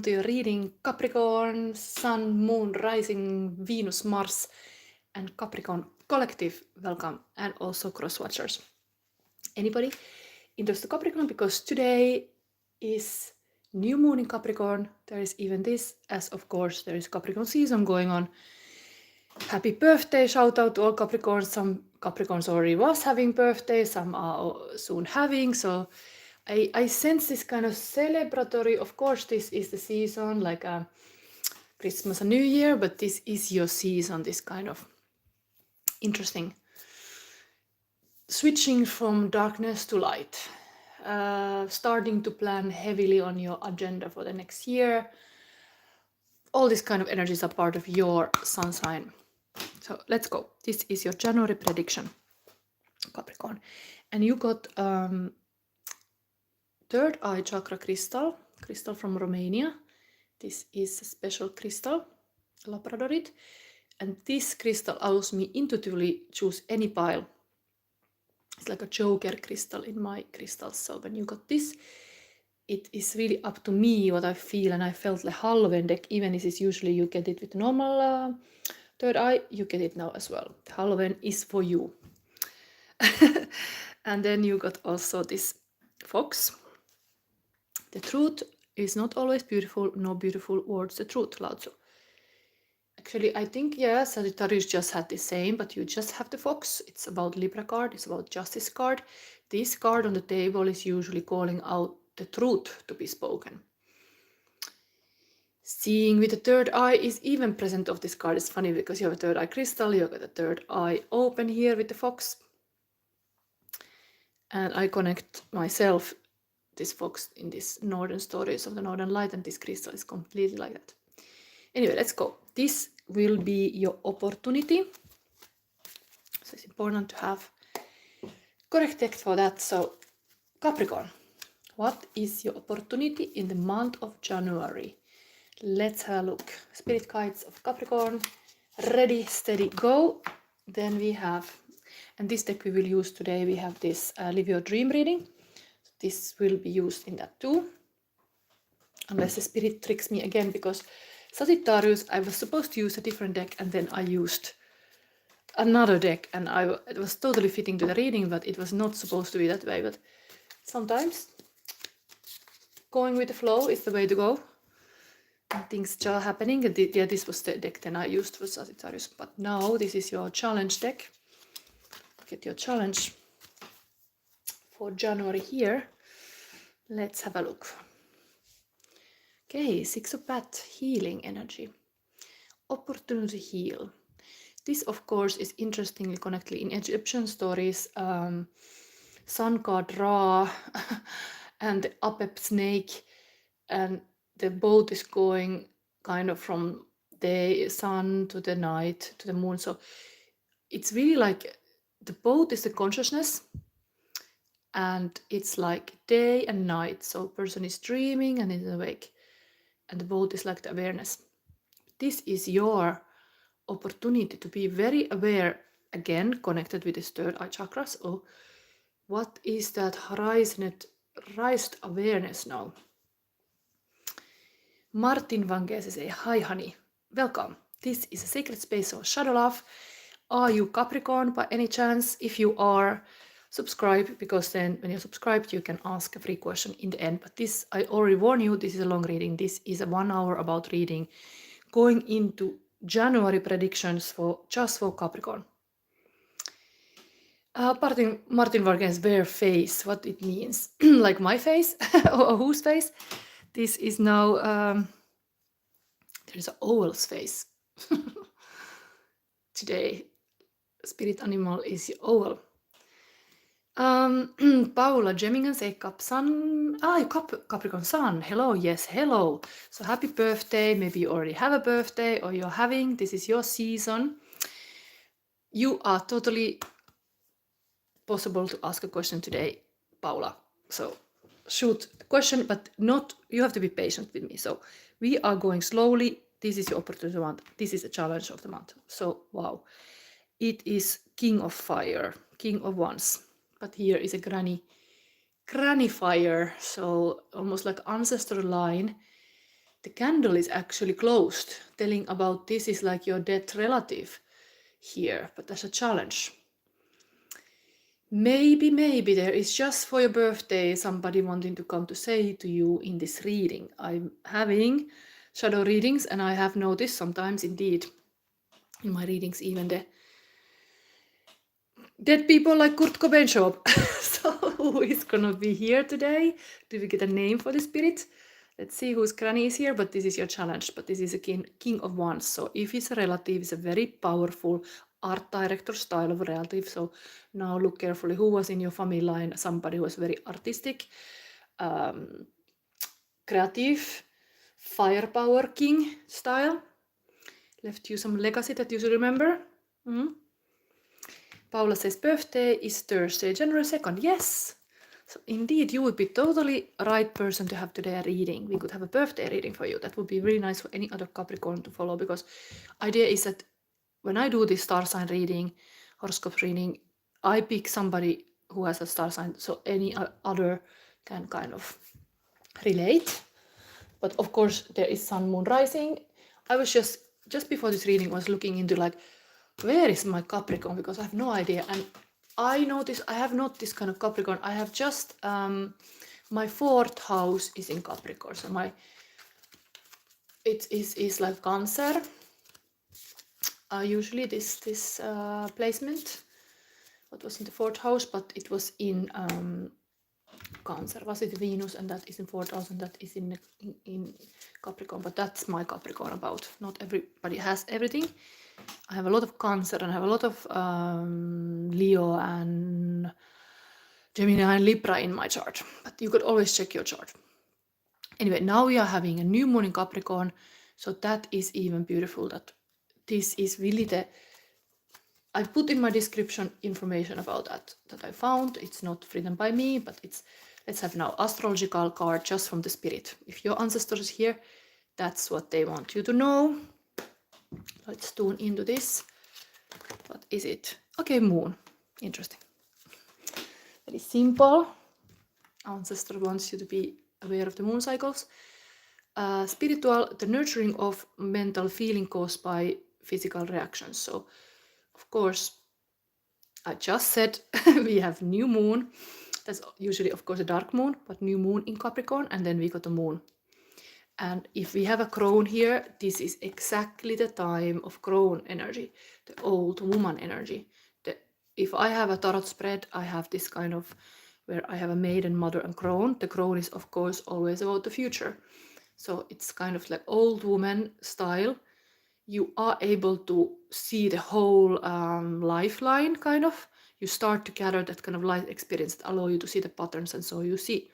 to your reading Capricorn, Sun, Moon, Rising, Venus, Mars, and Capricorn Collective. Welcome, and also cross watchers. Anybody interested Capricorn? Because today is new moon in Capricorn. There is even this, as of course there is Capricorn season going on. Happy birthday! Shout out to all Capricorns. Some Capricorns already was having birthday, some are soon having. So I sense this kind of celebratory. Of course, this is the season like Christmas and New Year, but this is your season. This kind of interesting switching from darkness to light. Starting to plan heavily on your agenda for the next year. All these kind of energies are part of your sun sign. So let's go. This is your January prediction, Capricorn. And you got third eye chakra crystal from Romania. This is a special crystal, labradorite. And this crystal allows me intuitively choose any pile. It's like a joker crystal in my crystals. So when you got this, it is really up to me what I feel. And I felt like Halloween deck, even if it's usually you get it with normal third eye, you get it now as well. Halloween is for you. And then you got also this fox. The truth is not always beautiful, no beautiful words, the truth, Lao Tzu. Actually, I think, yeah, Sagittarius just had the same, but you just have the fox. It's about Libra card, it's about justice card. This card on the table is usually calling out the truth to be spoken. Seeing with the third eye is even present of this card. It's funny because you have a third eye crystal, you got the third eye open here with the fox. And I connect myself, this fox, in this northern stories of the northern light, and this crystal is completely like that. Anyway, let's go. This will be your opportunity. So it's important to have correct text for that. So Capricorn, what is your opportunity in the month of January? Let's have a look. Spirit guides of Capricorn, ready, steady, go. Then we have, and this deck we will use today, we have this Live Your Dream reading. This will be used in that too. Unless the spirit tricks me again, because Sagittarius, I was supposed to use a different deck and then I used another deck and it was totally fitting to the reading, but it was not supposed to be that way. But sometimes going with the flow is the way to go. And things are happening. Yeah, this was the deck then I used for Sagittarius, but now this is your challenge deck. Get your challenge for January here. Let's have a look. Okay, Six of Bat, healing energy. Opportunity heal. This, of course, is interestingly connected in Egyptian stories. Sun god Ra and the Apep snake, and the boat is going kind of from the sun to the night to the moon. So it's really like the boat is the consciousness, and it's like day and night. So person is dreaming and is awake, and the boat is like the awareness. This is your opportunity to be very aware, again connected with this third eye chakra. So what is that raised awareness now? Martin Van Geese say, hi honey, welcome. This is a sacred space of shadow love. Are you Capricorn by any chance? If you are, subscribe, because then when you're subscribed you can ask a free question in the end. But this, I already warn you, this is a long reading. This is a 1 hour about reading, going into January predictions for just for Capricorn. Martin Vargen's bare face, what it means. Like my face or whose face? This is now there's an owl's face. Today spirit animal is owl. Paula Jemmingen say Cap Sun. Capricorn Sun. Hello, yes, hello. So happy birthday. Maybe you already have a birthday or you're having. This is your season. You are totally possible to ask a question today, Paula. So shoot the question, but not, you have to be patient with me. So we are going slowly. This is your opportunity of the month. This is a challenge of the month. So wow. It is King of Fire, King of Wands. But here is a granny fire, so almost like ancestor line. the candle is actually closed, telling about this is like your dead relative here, but as a challenge. Maybe there is just for your birthday somebody wanting to come to say to you in this reading. I'm having shadow readings, and I have noticed sometimes indeed in my readings even the dead people like Kurt Cobain show up. So who is gonna be here today? Do we get a name for the spirit? Let's see whose granny is here, but this is your challenge. But this is a king of wands. So if it's a relative, it's a very powerful art director style of relative. So now look carefully who was in your family line. Somebody who was very artistic, creative, firepower king style. Left you some legacy that you should remember. Paula says birthday is Thursday, January 2nd. Yes. So indeed, you would be totally right person to have today a reading. We could have a birthday reading for you. That would be really nice for any other Capricorn to follow, because idea is that when I do this star sign reading, horoscope reading, I pick somebody who has a star sign so any other can kind of relate. But of course, there is sun, moon, rising. I was just before this reading was looking into like, where is my Capricorn? Because I have no idea. And I noticed I have not this kind of Capricorn. I have just my 4th house is in Capricorn. So it is like Cancer. Usually this placement. What was in the 4th house, but it was in Cancer. Was it Venus, and that is in 4th house, and that is in Capricorn. But that's my Capricorn about. Not everybody has everything. I have a lot of Cancer, and I have a lot of Leo and Gemini and Libra in my chart. But you could always check your chart. Anyway, now we are having a new moon in Capricorn. So that is even beautiful, that this is really I put in my description information about that I found. It's not written by me, but let's have now astrological card just from the spirit. If your ancestors is here, that's what they want you to know. Let's tune into this. What is it? Okay, moon. Interesting. Very simple. Ancestor wants you to be aware of the moon cycles. Spiritual, the nurturing of mental feeling caused by physical reactions. So, of course, I just said we have new moon. That's usually, of course, a dark moon, but new moon in Capricorn, and then we got the moon. And if we have a crone here, this is exactly the time of crone energy, the old woman energy. If I have a tarot spread, I have this kind of where I have a maiden, mother, and crone. The crone is, of course, always about the future. So it's kind of like old woman style. You are able to see the whole lifeline, kind of. You start to gather that kind of life experience that allow you to see the patterns, and so you see.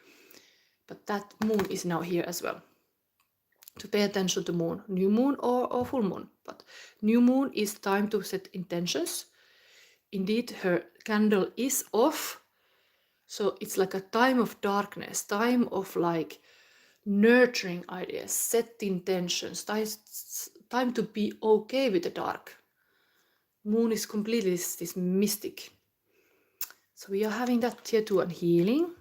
But that moon is now here as well. To pay attention to moon, new moon or full moon. But new moon is time to set intentions. Indeed, her candle is off. So it's like a time of darkness, time of like nurturing ideas, set intentions, time to be okay with the dark. Moon is completely this mystic. So we are having that here too, and healing.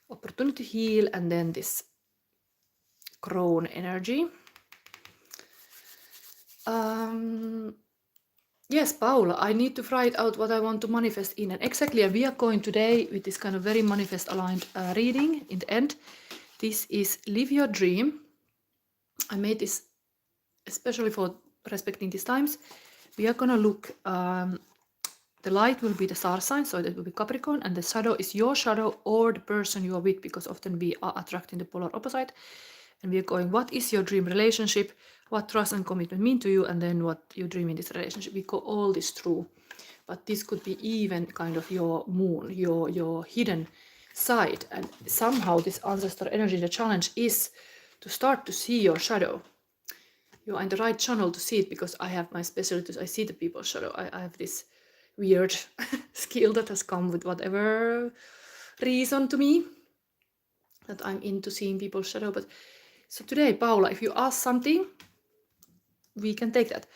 Opportunity to heal, and then this crone energy. Yes, Paula, I need to write out what I want to manifest in. And exactly, we are going today with this kind of very manifest aligned reading in the end. This is Live Your Dream. I made this especially for respecting these times. We are going to look, the light will be the star sign, so that will be Capricorn, and the shadow is your shadow or the person you are with, because often we are attracting the polar opposite. And we are going, what is your dream relationship? What trust and commitment mean to you? And then what you dream in this relationship. We go all this through. But this could be even kind of your moon, your hidden side. And somehow this ancestor energy, the challenge is to start to see your shadow. You are in the right channel to see it, because I have my specialty. I see the people's shadow. I have this weird skill that has come with whatever reason to me, that I'm into seeing people's shadow. But so today, Paula, if you ask something, we can take that.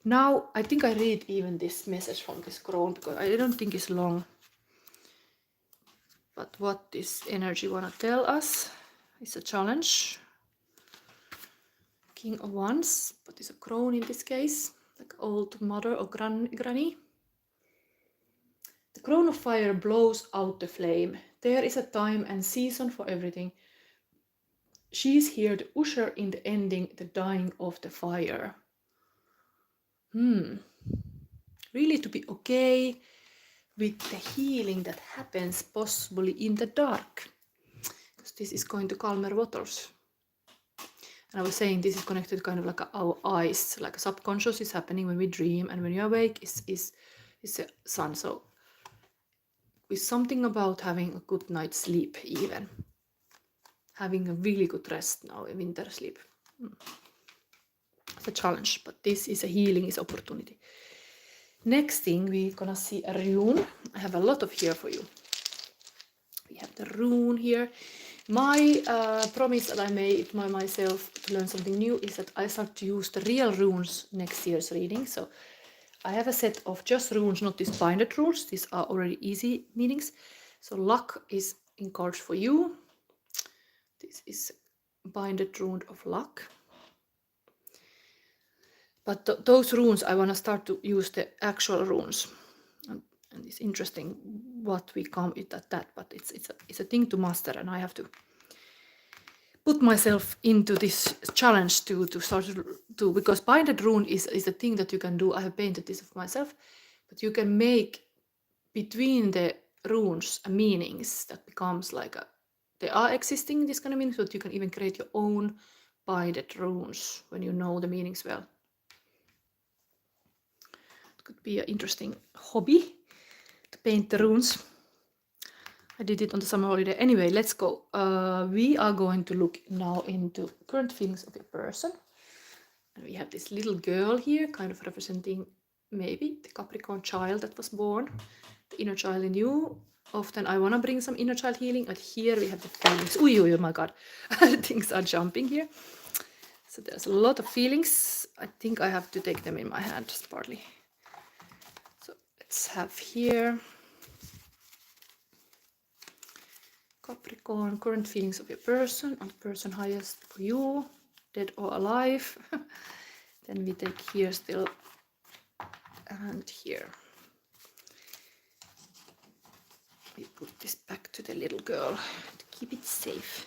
Now, I think I read even this message from this crone, because I don't think it's long. But what this energy want to tell us is a challenge. King of Wands, but it's a crone in this case, like old mother or granny. The crown of fire blows out the flame. There is a time and season for everything. She is here to usher in the ending, the dying of the fire. Really to be okay with the healing that happens possibly in the dark. Because this is going to calmer waters. And I was saying this is connected kind of like our eyes, like subconscious is happening when we dream, and when you awake is the sun. So with something about having a good night's sleep, even having a really good rest now, a winter sleep. It's a challenge, but this is a healing, is opportunity. Next thing, we're gonna see a rune. I have a lot of here for you. We have the rune here. My promise that I made myself to learn something new is that I start to use the real runes next year's reading. So I have a set of just runes, not these binded runes. These are already easy meanings. So luck is in cards for you. This is binded rune of luck. But those runes, I want to start to use the actual runes. And it's interesting what we come with at that, but it's a thing to master, and I have to put myself into this challenge to start to, because binded rune is a thing that you can do. I have painted this of myself, but you can make between the runes meanings that becomes like they are existing, this kind of meanings, but you can even create your own binded runes when you know the meanings well. It could be an interesting hobby to paint the runes. I did it on the summer holiday. Anyway, let's go. We are going to look now into current feelings of a person. And we have this little girl here, kind of representing maybe the Capricorn child that was born, the inner child in you. Often I want to bring some inner child healing, but here we have the feelings. Oh my God, things are jumping here. So there's a lot of feelings. I think I have to take them in my hands partly. So let's have here Capricorn, current feelings of your person, and person highest for you, dead or alive. Then we take here still and here. We put this back to the little girl to keep it safe.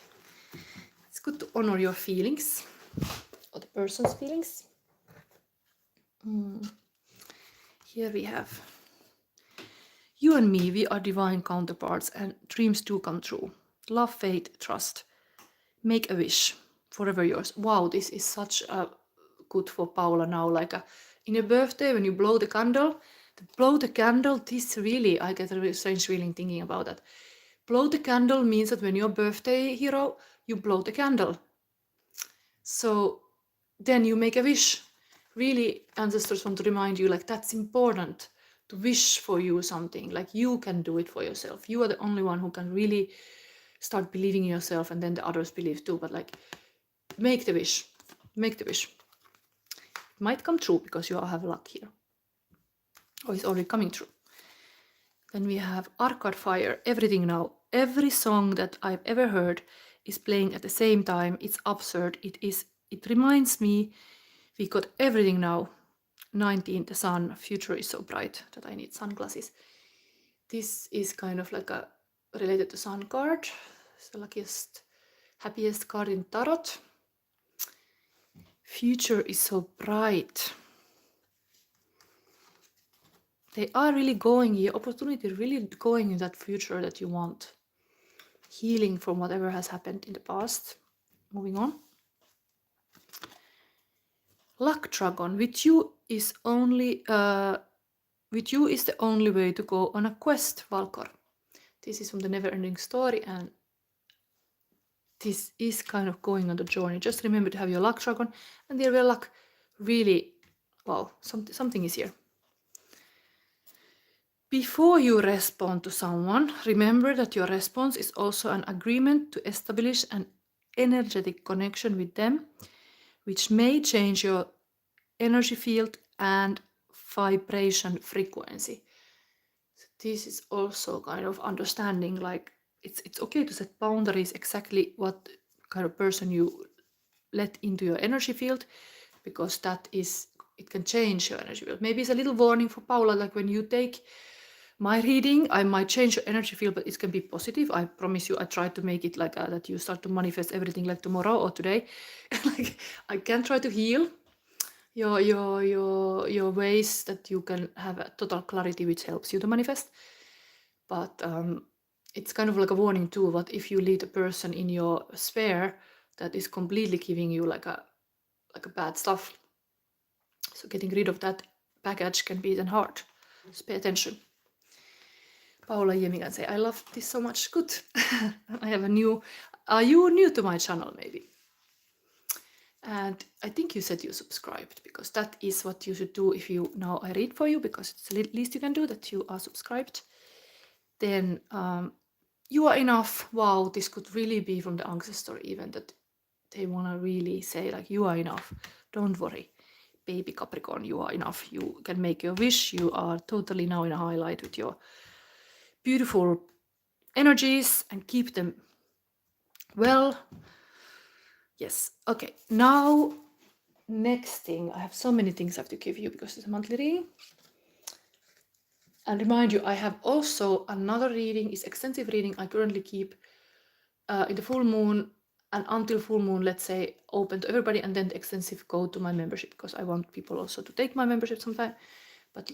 It's good to honor your feelings, or the person's feelings. Here we have you and me, we are divine counterparts, and dreams do come true. Love, faith, trust. Make a wish, forever yours. Wow, this is such a good for Paula now. Like in your birthday, when you blow the candle, this really, I get a really strange feeling thinking about that. Blow the candle means that when your birthday hero, you blow the candle. So then you make a wish. Really, ancestors want to remind you, like, that's important to wish for you something. Like, you can do it for yourself. You are the only one who can really start believing in yourself, and then the others believe too. But like, make the wish. Make the wish. It might come true because you all have luck here. Or it's already coming true. Then we have Arcade Fire, everything now. Every song that I've ever heard is playing at the same time. It's absurd. It reminds me, we got everything now. 19, the sun, future is so bright that I need sunglasses. This is kind of like a related to sun card. It's the luckiest, happiest card in tarot. Future is so bright. They are really going here, opportunity really going in that future that you want. Healing from whatever has happened in the past. Moving on. Luck Dragon, with you is the only way to go on a quest, Valkor. This is from the Never Ending Story, and this is kind of going on the journey. Just remember to have your Luck Dragon, and there will luck really, wow, something is here. Before you respond to someone, remember that your response is also an agreement to establish an energetic connection with them, which may change your energy field and vibration frequency. So this is also kind of understanding, like it's okay to set boundaries, exactly what kind of person you let into your energy field, because it can change your energy field. Maybe it's a little warning for Paula, like when you take my reading, I might change your energy field, but it can be positive. I promise you, I try to make it like that you start to manifest everything like tomorrow or today. Like I can try to heal your ways that you can have a total clarity, which helps you to manifest. But it's kind of like a warning too. What if you lead a person in your sphere that is completely giving you like a bad stuff? So getting rid of that baggage can be then hard. Just pay attention. Paula Yemi can say, I love this so much. Good. I have a new. Are you new to my channel maybe? And I think you said you subscribed, because that is what you should do if you now I read for you, because it's the least you can do, that you are subscribed. Then you are enough. Wow, this could really be from the ancestor even, that they want to really say like, you are enough. Don't worry, baby Capricorn, you are enough. You can make your wish. You are totally now in a highlight with your beautiful energies, and keep them well. Yes. Okay. Now, next thing, I have so many things I have to give you because it's a monthly reading. And remind you, I have also another reading, is extensive reading I currently keep in the full moon, and until full moon, let's say, open to everybody, and then the extensive go to my membership, because I want people also to take my membership sometime. But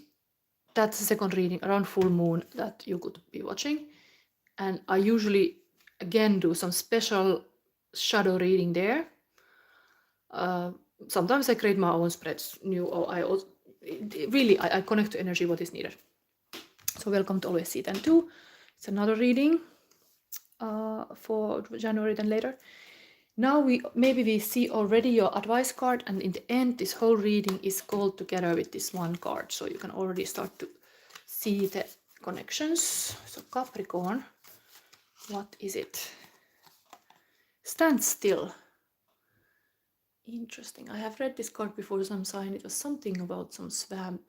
that's the second reading around full moon that you could be watching. And I usually, again, do some special shadow reading there. Sometimes I create my own spreads, I connect to energy what is needed. So welcome to always see them too. It's another reading for January then later. Now we see already your advice card, and in the end this whole reading is called together with this one card, so you can already start to see the connections. So Capricorn, what is it? Stand still. Interesting. I have read this card before, some sign. It was something about some swamp.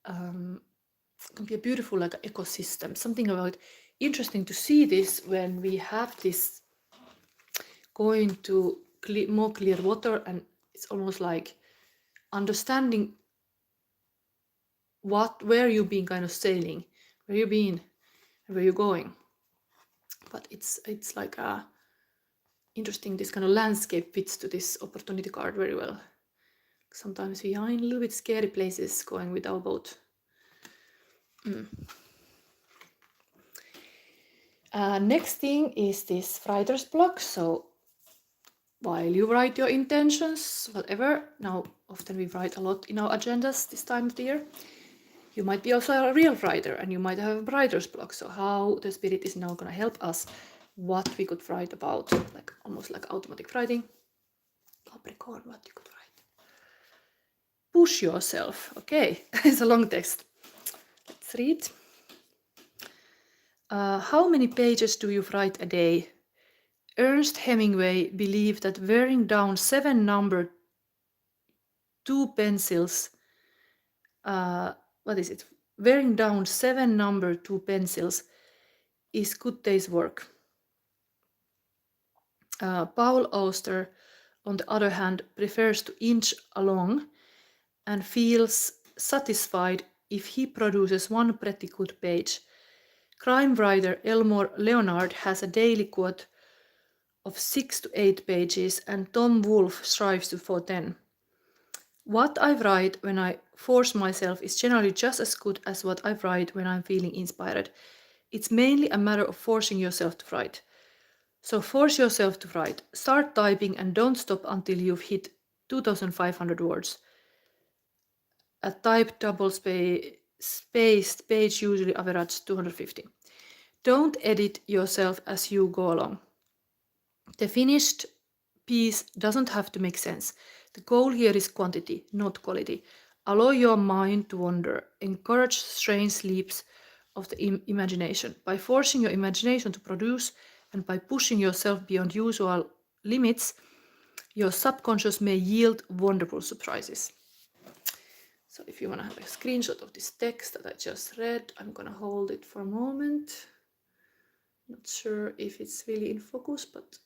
It can be a beautiful like ecosystem. Something about interesting to see this when we have this going to more clear water, and it's almost like understanding where you've been kind of sailing, where you've been, and where you're going. But it's like a interesting, this kind of landscape fits to this opportunity card very well. Sometimes we are in a little bit scary places going with our boat. Next thing is this writer's block. So while you write your intentions, whatever, now often we write a lot in our agendas this time of the year. You might be also a real writer, and you might have a writer's block. So how the spirit is now going to help us, what we could write about, like almost like automatic writing. Capricorn, what you could write. Push yourself. Okay, it's a long text. Let's read. How many pages do you write a day? Ernest Hemingway believed that wearing down 7 numbered 2 pencils, wearing down 7 numbered 2 pencils is good day's work. Paul Auster, on the other hand, prefers to inch along and feels satisfied if he produces 1 pretty good page. Crime writer Elmore Leonard has a daily quote of 6 to 8 pages, and Tom Wolfe strives for 10. What I write when I force myself is generally just as good as what I write when I'm feeling inspired. It's mainly a matter of forcing yourself to write. So force yourself to write. Start typing and don't stop until you've hit 2,500 words. A typed double spaced page usually averages 250. Don't edit yourself as you go along. The finished piece doesn't have to make sense. The goal here is quantity, not quality. Allow your mind to wander. Encourage strange leaps of the imagination. By forcing your imagination to produce and by pushing yourself beyond usual limits, your subconscious may yield wonderful surprises. So if you want to have a screenshot of this text that I just read, I'm going to hold it for a moment. Not sure if it's really in focus, but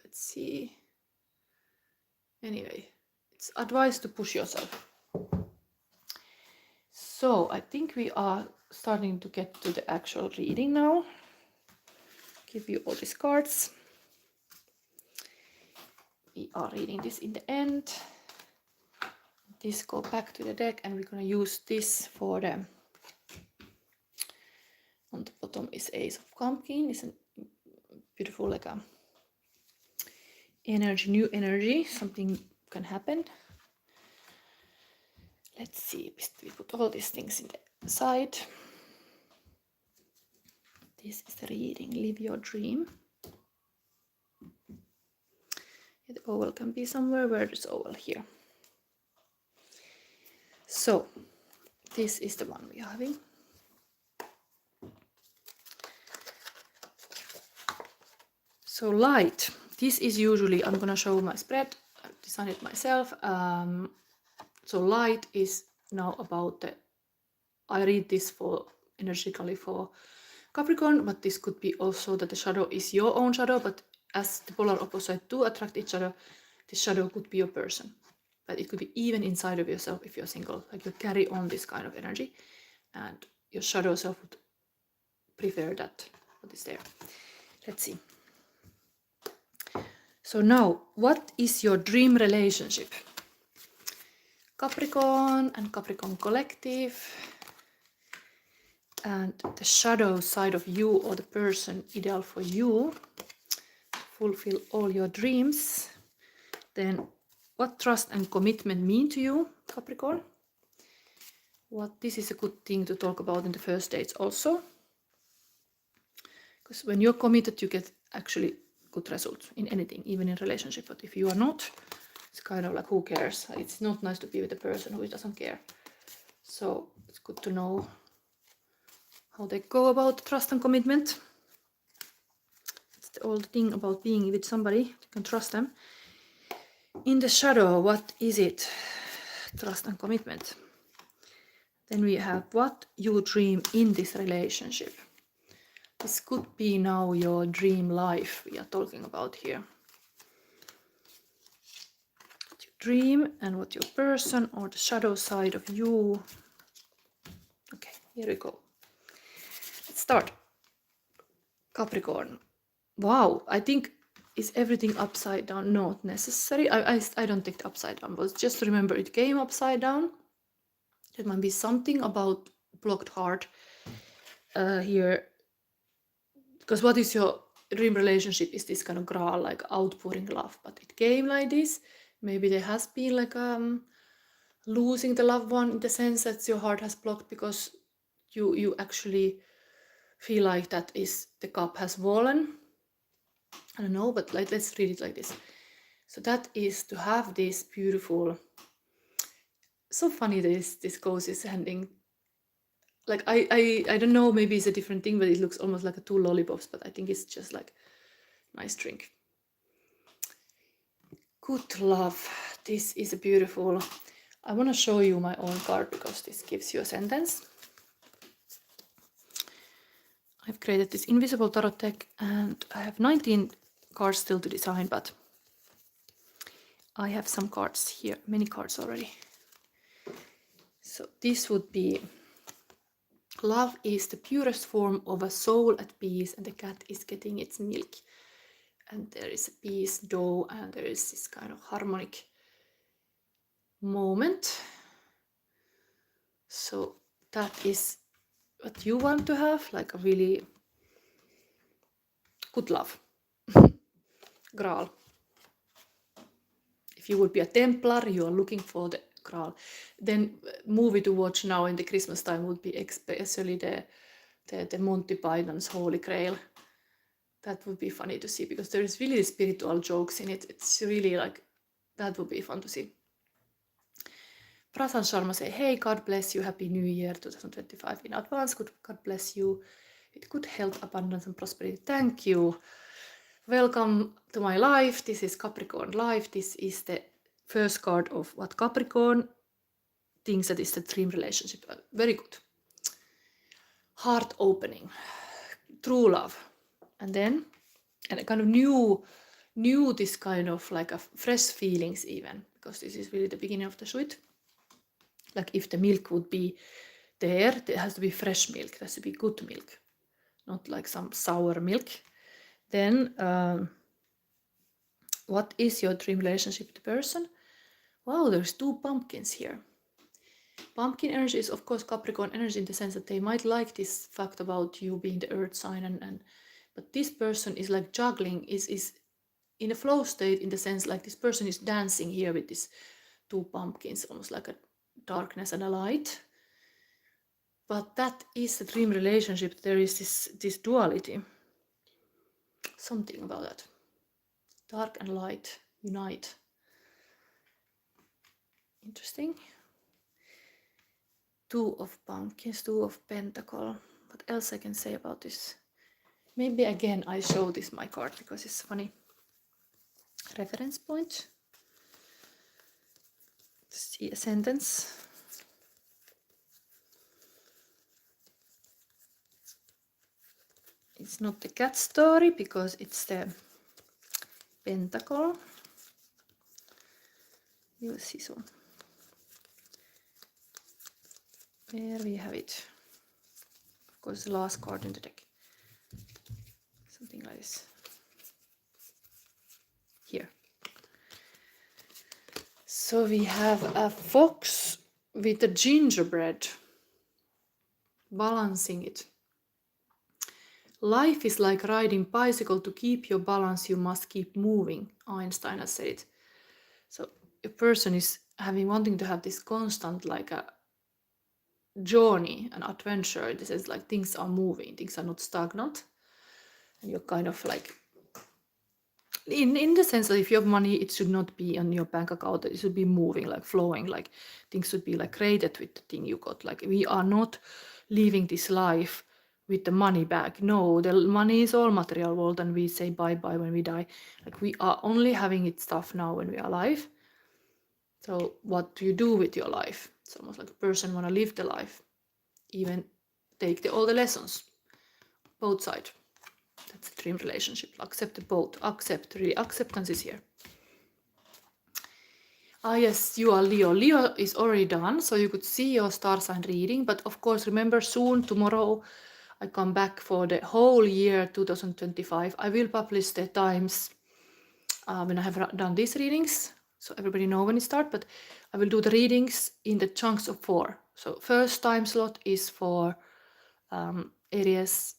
let's see. Anyway, it's advised to push yourself. So I think we are starting to get to the actual reading now. Give you all these cards. We are reading this in the end. This go back to the deck, and we're gonna use this for the. On the bottom is Ace of Pumpkin. It's a beautiful, like a energy, new energy. Something can happen. Let's see. We put all these things in the side. This is the reading. Live your dream. The oval can be somewhere. Where is oval? Here. So this is the one we are having. So light. This is usually, I'm gonna show my spread. I've designed it myself. So light is now about the. I read this for energetically for Capricorn, but this could be also that the shadow is your own shadow, but as the polar opposite do attract each other, the shadow could be your person. But it could be even inside of yourself if you're single, like you carry on this kind of energy, and your shadow self would prefer that, what is there. Let's see. So now, what is your dream relationship? Capricorn and Capricorn collective. And the shadow side of you, or the person ideal for you, fulfill all your dreams. Then what trust and commitment mean to you, Capricorn? This is a good thing to talk about in the first dates also. Because when you're committed, you get actually good results in anything, even in relationship. But if you are not, it's kind of like, who cares? It's not nice to be with a person who doesn't care. So it's good to know how they go about trust and commitment. It's the old thing about being with somebody. You can trust them. In the shadow, what is it? Trust and commitment. Then we have what you dream in this relationship. This could be now your dream life we are talking about here. What you dream and what your person or the shadow side of you. Okay, here we go. Let's start. Capricorn. Wow, I think, is everything upside down? Not necessary. I don't think the upside down, but just remember it came upside down. It might be something about blocked heart here. Because what is your dream relationship is this kind of graal, like outpouring love, but it came like this. Maybe there has been like losing the loved one, in the sense that your heart has blocked because you actually feel like that is the cup has fallen. I don't know, but like, let's read it like this. So that is to have this beautiful. So funny this goes is handing. Like I don't know, maybe it's a different thing, but it looks almost like a 2 lollipops, but I think it's just like nice drink. Good love. This is a beautiful. I want to show you my own card because this gives you a sentence. I've created this invisible tarot deck and I have 19 cards still to design, but I have some cards here, many cards already. So this would be, love is the purest form of a soul at peace, and the cat is getting its milk. And there is a peace dough, and there is this kind of harmonic moment. So that is what you want to have, like a really good love. Graal. If you would be a Templar, you are looking for the Graal. Then movie to watch now in the Christmas time would be especially the Monty Python's Holy Grail. That would be funny to see because there is really spiritual jokes in it. It's really like, that would be fun to see. Prasan Sharma say, hey, God bless you, Happy New Year 2025 in advance. God bless you with good health, abundance and prosperity. Thank you. Welcome to my life. This is Capricorn life. This is the first card of what Capricorn thinks that is the dream relationship. Very good. Heart opening. True love. And then, and a kind of new new this kind of like a fresh feelings even, because this is really the beginning of the suit. Like if the milk would be there has to be fresh milk, it has to be good milk, not like some sour milk. Then what is your dream relationship with the person? Wow, there's 2 pumpkins here. Pumpkin energy is of course Capricorn energy in the sense that they might like this fact about you being the earth sign, and but this person is like juggling, is in a flow state, in the sense like this person is dancing here with these 2 pumpkins, almost like a darkness and a light. But that is the dream relationship. There is this duality, something about that. Dark and light unite. Interesting. 2 of pumpkins, 2 of pentacle. What else I can say about this? Maybe again I show this my card because it's funny. Reference point. See a sentence. It's not the cat story because it's the pentacle. You will see soon. There we have it. Of course, the last card in the deck. Something like this. Here. So we have a fox with a gingerbread, balancing it. Life is like riding bicycle. To keep your balance, you must keep moving. Einstein has said it. So a person is wanting to have this constant like a journey, an adventure. This is like things are moving, things are not stagnant, and you're kind of like in the sense that if you have money, it should not be on your bank account, it should be moving, like flowing, like things should be like created with the thing you got. Like we are not living this life with the money bag. No, the money is all material world, and we say bye-bye when we die. Like we are only having it stuff now when we are alive. So what do you do with your life? It's almost like a person want to live the life, even take all the lessons, both sides. That's a dream relationship. Accept the both. Acceptance is here. Yes, you are Leo. Leo is already done, so you could see your star sign reading. But of course, remember soon, tomorrow, I come back for the whole year 2025. I will publish the times when I have done these readings, so everybody know when it starts. But I will do the readings in the chunks of 4. So first time slot is for Aries,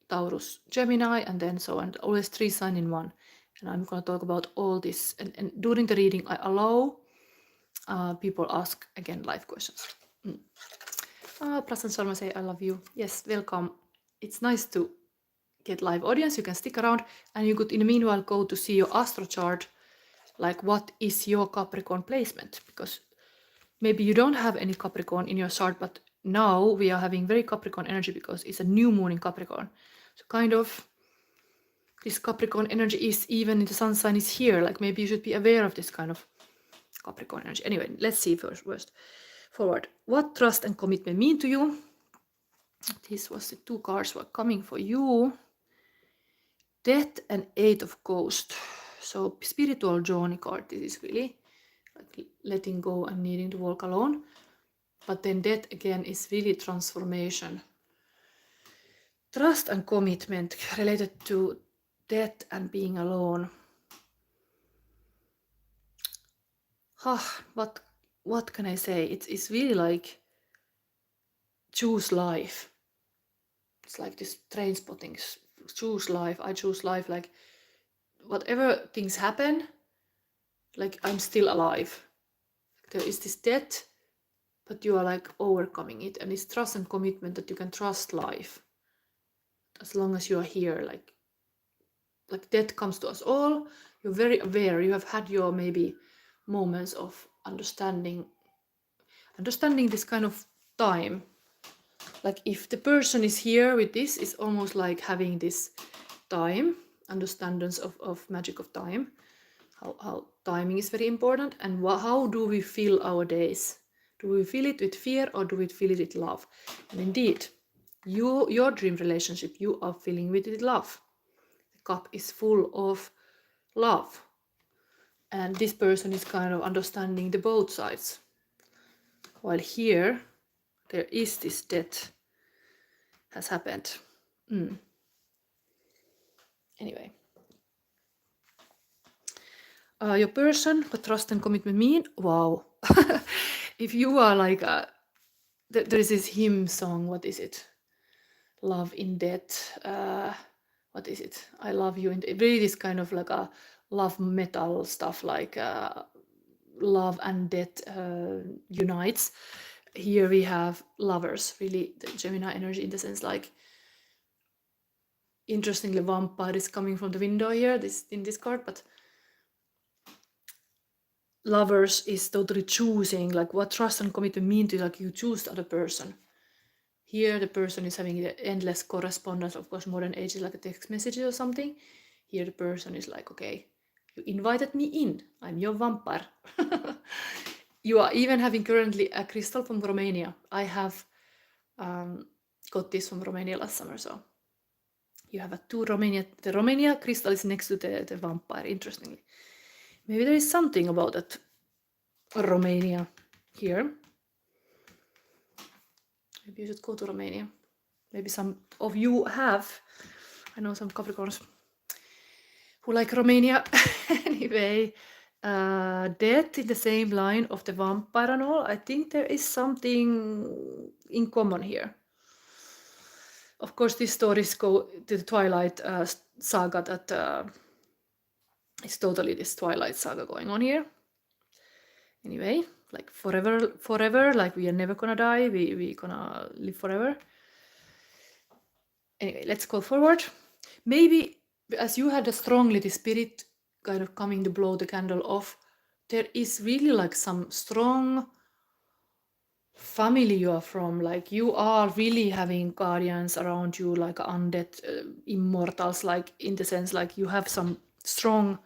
Taurus, Gemini, and then so on. Always 3 signs in one. And I'm going to talk about all this. And during the reading, I allow people ask again live questions. Prasan Sharma say, I love you. Yes, welcome. It's nice to get live audience. You can stick around, and you could in the meanwhile go to see your astro chart, like what is your Capricorn placement, because maybe you don't have any Capricorn in your chart, but now we are having very Capricorn energy because it's a new moon in Capricorn. So kind of this Capricorn energy is even in the sun sign is here. Like maybe you should be aware of this kind of Capricorn energy. Anyway, let's see first. Forward. What trust and commitment mean to you? This was the 2 cards were coming for you. Death and 8 of Ghost. So spiritual journey card. This is really like letting go and needing to walk alone. But then death again is really transformation. Trust and commitment related to death and being alone. What can I say? It's really like choose life. It's like this train spotting. Choose life. I choose life. Like whatever things happen, like I'm still alive. There is this death, but you are like overcoming it, and it's trust and commitment that you can trust life as long as you are here. Like death comes to us all. You're very aware. You have had your maybe moments of understanding this kind of time. Like if the person is here with this, it's almost like having this time, understandings of magic of time, how timing is very important, and how do we fill our days? Do we fill it with fear or do we fill it with love? And indeed, your dream relationship, you are filling with love. The cup is full of love. And this person is kind of understanding the both sides. While here, there is this death has happened. Anyway. Your person, what trust and commitment mean? Wow. If you are like there is this hymn song, what is it? Love in death. What is it? I love you. Really this kind of like a love metal stuff, like love and death unites. Here we have lovers, really the Gemini energy in the sense like, interestingly, vampire is coming from the window here, in this card, but lovers is totally choosing, like what trust and commitment mean to, like you choose the other person. Here the person is having the endless correspondence, of course modern age is like a text message or something. Here the person is like, okay, you invited me in, I'm your vampire. You are even having currently a crystal from Romania. I have got this from Romania last summer, so you have a two Romania. The Romania crystal is next to the vampire, interestingly. Maybe there is something about that Romania here. Maybe you should go to Romania. Maybe some of you have. I know some Capricorns who like Romania. Anyway, death in the same line of the vampire and all. I think there is something in common here. Of course, these stories go to the Twilight saga. That is totally this Twilight saga going on here. Anyway, like forever, like we are never gonna die, we gonna live forever. Anyway, let's go forward. Maybe as you had a strongly the spirit kind of coming to blow the candle off, there is really like some strong family you are from, like you are really having guardians around you, like undead immortals, like in the sense like you have some strong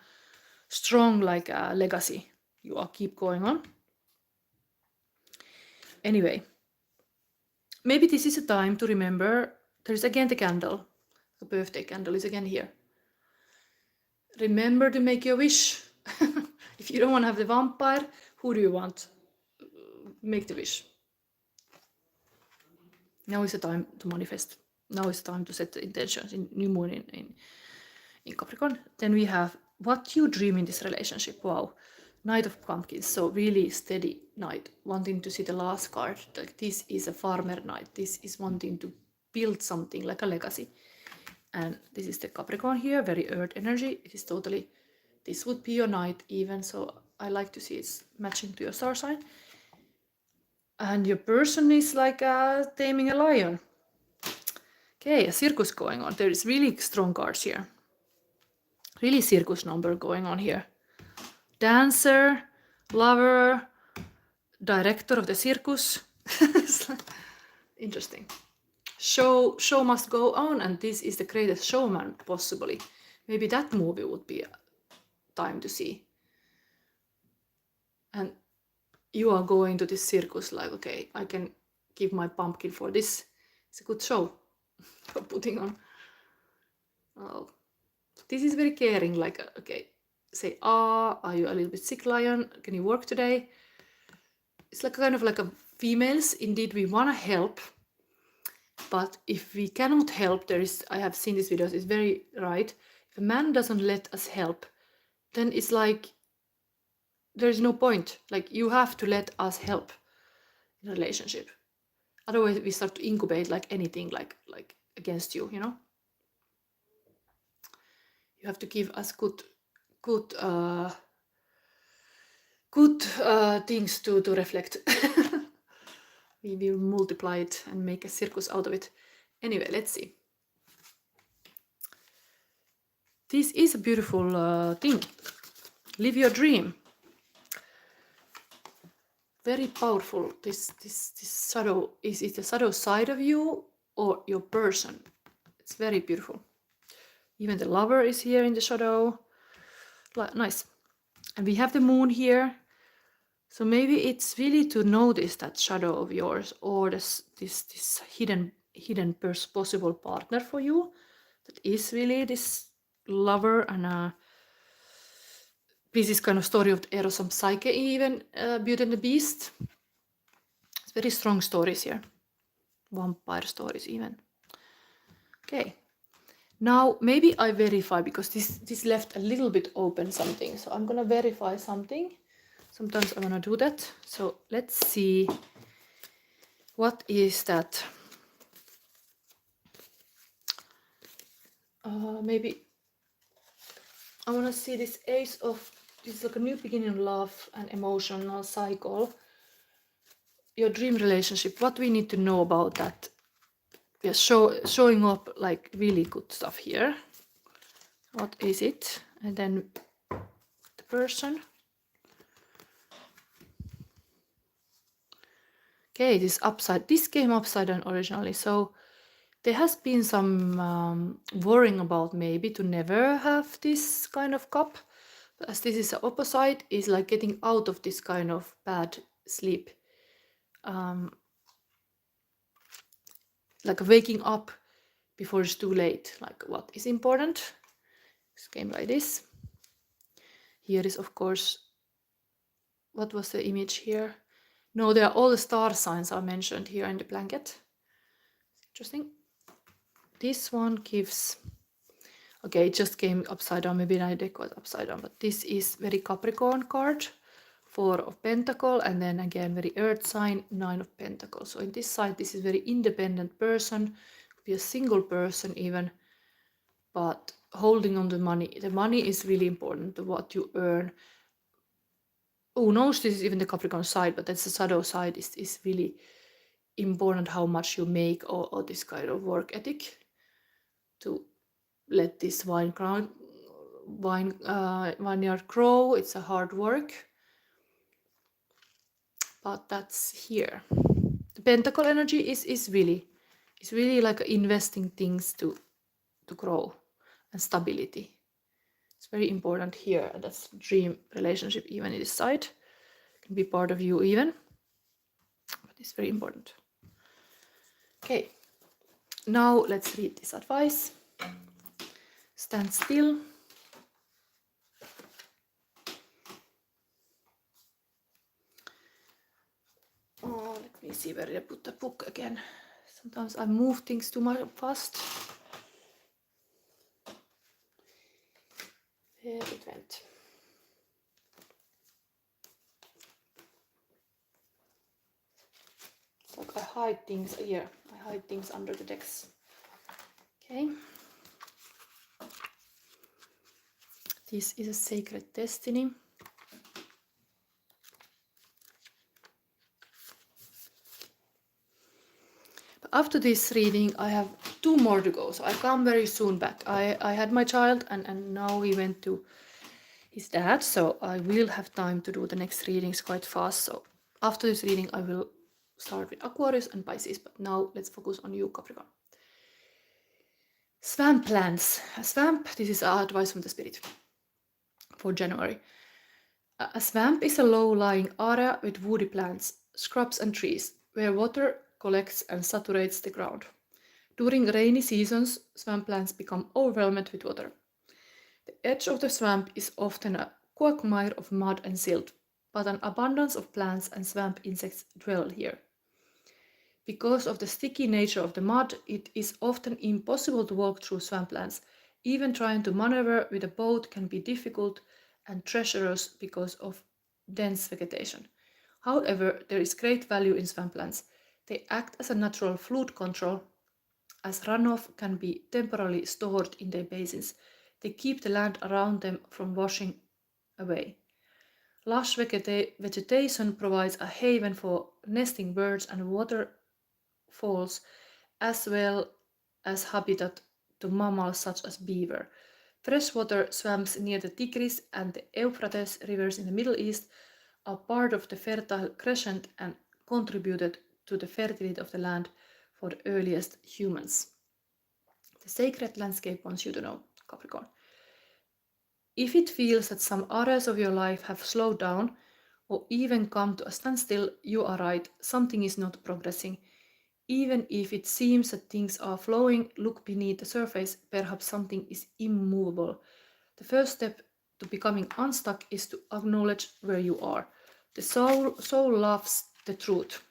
like legacy you are keep going on. Anyway, maybe this is a time to remember, there's again the candle, the birthday candle is again here. Remember to make your wish. If you don't want to have the vampire, who do you want? Make the wish. Now is the time to manifest. Now is the time to set the intentions in new moon in Capricorn. Then we have what you dream in this relationship. Wow. Knight of Pumpkins. So really steady knight. Wanting to see the last card. Like this is a farmer knight. This is wanting to build something like a legacy. And this is the Capricorn here. Very earth energy. It is totally, this would be your knight even. So I like to see it's matching to your star sign. And your person is like taming a lion. Okay, a circus going on. There is really strong cards here. Really circus number going on here. Dancer, lover, director of the circus. Interesting. Show must go on, and this is the greatest showman possibly. Maybe that movie would be a time to see. And you are going to this circus like, okay, I can give my pumpkin for this. It's a good show you're putting on. Oh, this is very caring, like, okay, say, are you a little bit sick, lion? Can you work today? It's like kind of like a females, indeed we want to help, but if we cannot help, there is, I have seen these videos, it's very right. If a man doesn't let us help, then it's like, there's no point. Like you have to let us help in a relationship. Otherwise we start to incubate like anything like against you, you know? You have to give us good things to reflect. We will multiply it and make a circus out of it. Anyway, let's see. This is a beautiful thing. Live your dream. Very powerful. This shadow, is it the shadow side of you or your person? It's very beautiful. Even the lover is here in the shadow. Nice. And we have the moon here. So maybe it's really to notice that shadow of yours, or this hidden possible partner for you that is really this lover and This is kind of story of the Eros and Psyche, even Beauty and the Beast. It's very strong stories here. Vampire stories even. Okay. Now maybe I verify, because this left a little bit open something. So I'm gonna verify something. Sometimes I wanna do that. So let's see. What is that? Maybe I wanna see this Ace of, this is like a new beginning, love and emotional cycle. Your dream relationship, what we need to know about that. We are showing up like really good stuff here. What is it? And then the person. Okay, this came upside down originally. So there has been some worrying about maybe to never have this kind of cup. But as this is the opposite, is like getting out of this kind of bad sleep. Like waking up before it's too late. Like what is important? This came like this. Here is, of course, what was the image here? No, there are all the star signs are mentioned here in the blanket. Interesting. This one gives, okay, it just came upside down. Maybe my deck was upside down, but this is very Capricorn card. 4 of Pentacle, and then again very Earth sign, 9 of Pentacles. So in this side, this is very independent person, could be a single person even, but holding on to money. The money is really important to what you earn. Who knows, this is even the Capricorn side, but that's the shadow side, is really important how much you make, or this kind of work ethic to let this vineyard grow. It's a hard work, but that's here. The Pentacle energy is really like investing things to grow and stability. It's very important here, and that's dream relationship even in this side. It can be part of you even, but it's very important. Okay, now let's read this advice. Stand still. Oh, let me see, where did I put the book again? Sometimes I move things too much fast. There it went. It's like I hide things here. I hide things under the decks. Okay. This is a sacred destiny. But after this reading, I have 2 more to go, so I come very soon back. I had my child, and now he went to his dad, so I will have time to do the next readings quite fast. So after this reading, I will start with Aquarius and Pisces, but now let's focus on you, Capricorn. Swamp plants. A swamp, this is advice from the spirit for January. A swamp is a low-lying area with woody plants, shrubs and trees, where water collects and saturates the ground. During rainy seasons, swamp plants become overwhelmed with water. The edge of the swamp is often a quagmire of mud and silt, but an abundance of plants and swamp insects dwell here. Because of the sticky nature of the mud, it is often impossible to walk through swamplands. Even trying to maneuver with a boat can be difficult and treacherous because of dense vegetation. However, there is great value in swamplands. They act as a natural flood control, as runoff can be temporarily stored in their basins. They keep the land around them from washing away. Lush vegetation provides a haven for nesting birds and waterfalls, as well as habitat to mammals such as beaver. Freshwater swamps near the Tigris and the Euphrates rivers in the Middle East are part of the Fertile Crescent and contributed to the fertility of the land for the earliest humans. The sacred landscape wants you to know, Capricorn. If it feels that some areas of your life have slowed down or even come to a standstill, you are right, something is not progressing. Even if it seems that things are flowing, look beneath the surface, perhaps something is immovable. The first step to becoming unstuck is to acknowledge where you are. The soul loves the truth,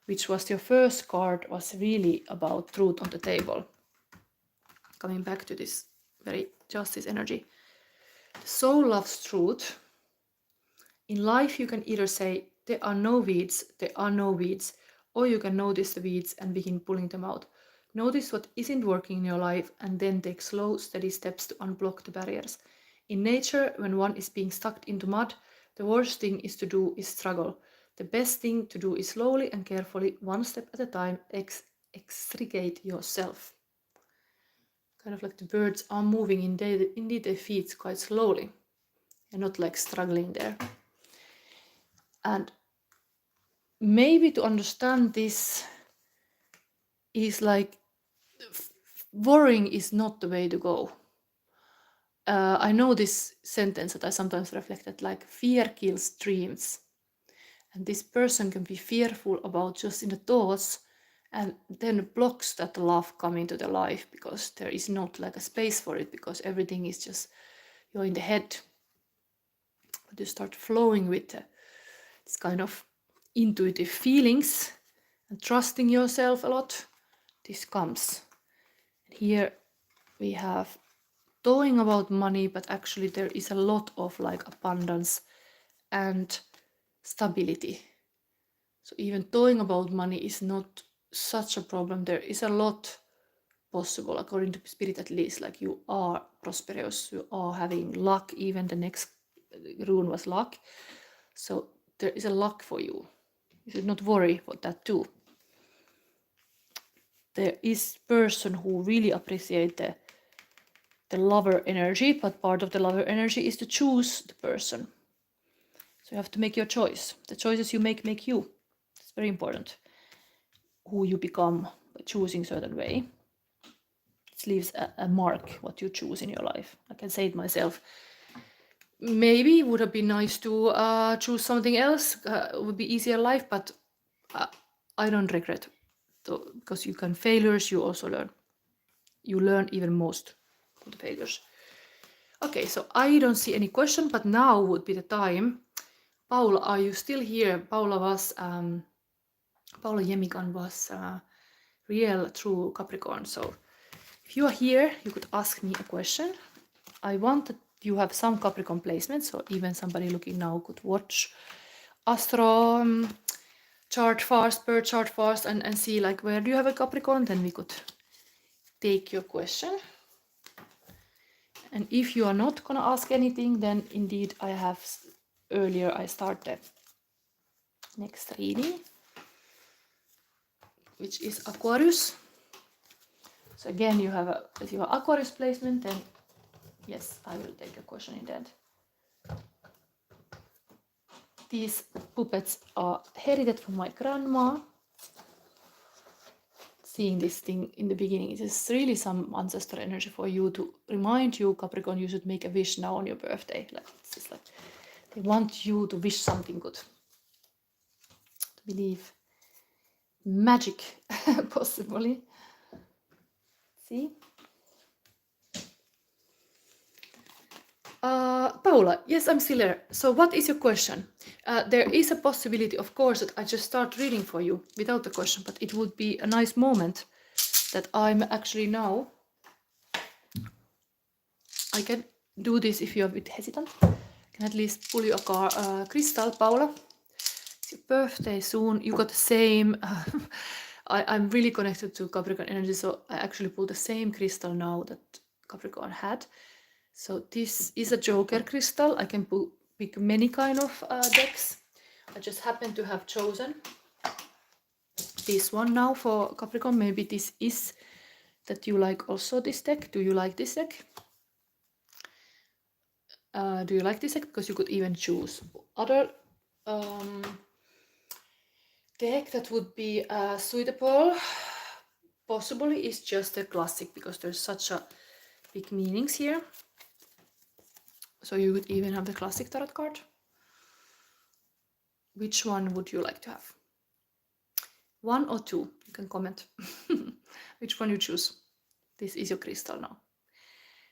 which was your first card, was really about truth on the table. Coming back to this very justice energy. The soul loves truth. In life, you can either say, there are no weeds, or you can notice the weeds and begin pulling them out. Notice what isn't working in your life and then take slow, steady steps to unblock the barriers. In nature, when one is being stuck into mud, the worst thing to do is struggle. The best thing to do is slowly and carefully, one step at a time, extricate yourself. Kind of like the birds are moving, indeed their feet quite slowly and not like struggling there. And maybe to understand this is like worrying is not the way to go. I know this sentence that I sometimes reflected, like fear kills dreams. And this person can be fearful about just in the thoughts and then blocks that love coming to their life because there is not like a space for it, because everything is just, you're in the head. But you start flowing with this kind of intuitive feelings and trusting yourself a lot. This comes. And here we have talking about money, but actually there is a lot of like abundance and stability. So even talking about money is not such a problem. There is a lot possible, according to spirit at least. Like you are prosperous, you are having luck. Even the next rune was luck. So there is a luck for you. You should not worry about that too. There is person who really appreciate the lover energy, but part of the lover energy is to choose the person. So you have to make your choice. The choices you make you. It's very important. Who you become by choosing a certain way. It leaves a mark what you choose in your life. I can say it myself. Maybe it would have been nice to choose something else. It would be easier life, but I don't regret. So, because you can failures, you also learn. You learn even most from the failures. Okay, so I don't see any question, but now would be the time. Paula, are you still here? Paula Jemikan was real true Capricorn. So if you are here, you could ask me a question. I want that you have some Capricorn placements, so even somebody looking now could watch Astro chart fast, bird chart fast, and see like where do you have a Capricorn, then we could take your question. And if you are not gonna ask anything, then indeed I have earlier I started next reading, which is Aquarius. So again, you have if you have Aquarius placement, then yes, I will take a question in that. These puppets are inherited from my grandma. Seeing this thing in the beginning, it is really some ancestral energy for you to remind you, Capricorn, you should make a wish now on your birthday. Like it's just like they want you to wish something good, to believe magic, possibly. See, Paula, yes, I'm still there. So what is your question? There is a possibility, of course, that I just start reading for you without the question, but it would be a nice moment that I'm actually now. I can do this if you're a bit hesitant. I can at least pull you a crystal, Paula. It's your birthday soon. You got the same. I'm really connected to Capricorn energy, so I actually pulled the same crystal now that Capricorn had. So this is a Joker crystal. I can pick many kind of decks. I just happen to have chosen this one now for Capricorn. Maybe this is that you like also this deck. Do you like this deck? Do you like this deck? Because you could even choose other deck that would be suitable. Possibly is just a classic, because there's such a big meanings here. So you would even have the classic tarot card. Which one would you like to have? 1 or 2? You can comment. Which one you choose. This is your crystal now.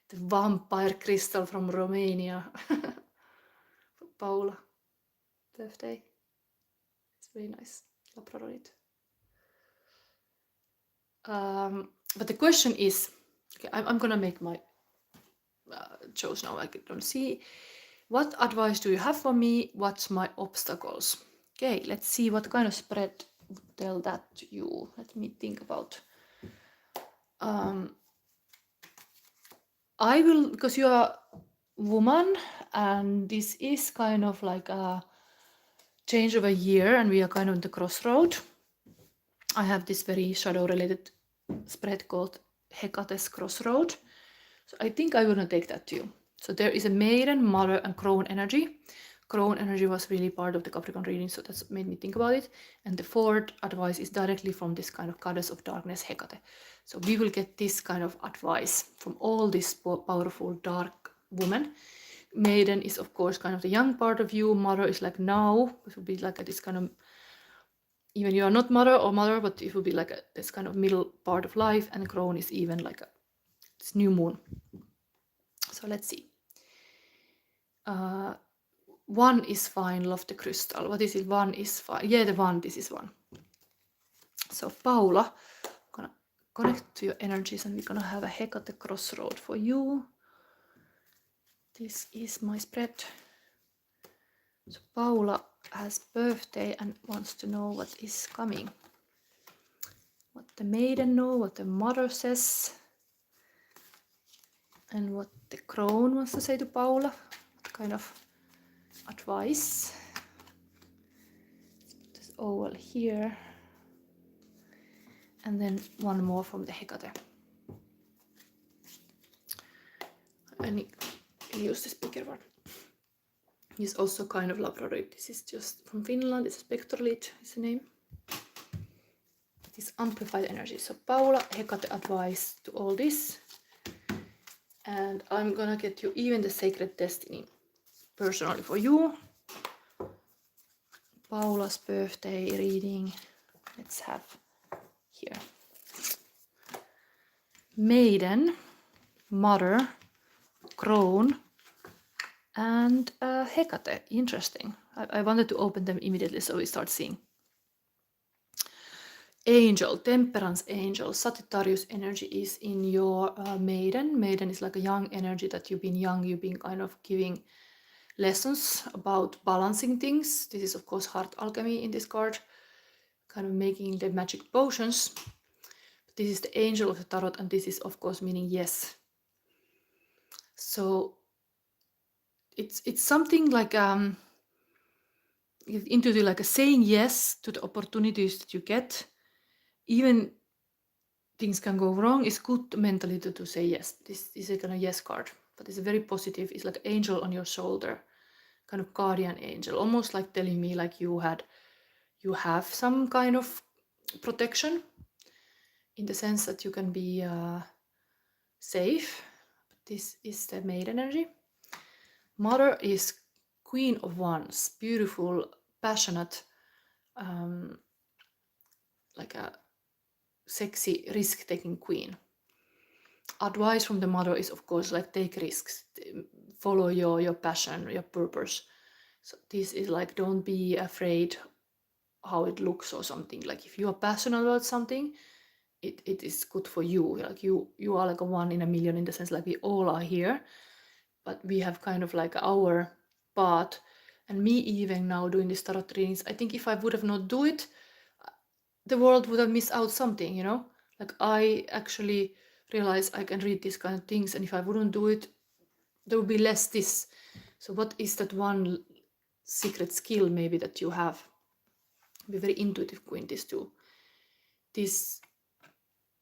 the vampire crystal from Romania. For Paula birthday. It's very nice. Labradorite. But the question is, okay, I'm gonna make my choice now. I don't see. What advice do you have for me? What's my obstacles? Okay, let's see what kind of spread would tell that to you. Let me think about. I will, because you are a woman, and this is kind of like a change of a year, and we are kind of in the crossroad. I have this very shadow-related spread called Hecate's Crossroad. So I think I'm gonna take that to you. So there is a maiden, mother, and crone energy. Crone energy was really part of the Capricorn reading, so that's made me think about it. And the fourth advice is directly from this kind of goddess of darkness, Hecate. So we will get this kind of advice from all this powerful dark woman. Maiden is of course kind of the young part of you. Mother is like now. It will be like this kind of, even you are not mother or mother, but it will be like this kind of middle part of life. And crone is even like this new moon. So let's see. One is fine, love the crystal. What is it? One is fine. Yeah, the one, this is one. So Paula, I'm gonna connect to your energies and we're gonna have a Hecate crossroad for you. This is my spread. So Paula has birthday and wants to know what is coming. What the maiden know, what the mother says, and what the crone wants to say to Paula. What kind of advice? This oval here. And then one more from the Hecate. And use this bigger one. It's also kind of Labradorite. This is just from Finland. It's Spectrolite is the name. It is amplified energy. So Paula, Hecate advice to all this. And I'm gonna get you even the sacred destiny personally for you. Paula's birthday reading. Let's have here. Maiden, mother, crone, and Hecate. Interesting. I wanted to open them immediately so we start seeing. Angel, temperance angel, Sagittarius energy is in your maiden. Maiden is like a young energy that you've been kind of giving lessons about balancing things. This is of course heart alchemy in this card, kind of making the magic potions. This is the angel of the tarot, and this is of course meaning yes. So it's something like into the like a saying yes to the opportunities that you get. Even things can go wrong, it's good mentally to say yes. This is a kind of yes card, but it's a very positive. It's like angel on your shoulder, kind of guardian angel, almost like telling me like you have some kind of protection in the sense that you can be safe. But this is the maiden energy. Mother is Queen of Wands, beautiful, passionate, like a sexy, risk-taking queen. Advice from the mother is of course like take risks, follow your passion, your purpose. So this is like don't be afraid how it looks or something. Like if you are passionate about something, it is good for you. Like you are like a one in a million in the sense like we all are here, but we have kind of like our path. And me even now doing this tarot readings, I think if I would have not do it, the world would have missed out something, you know? Like I actually realize I can read these kind of things, and if I wouldn't do it, there would be less this. So what is that one secret skill maybe that you have? Be very intuitive queen, this too. This,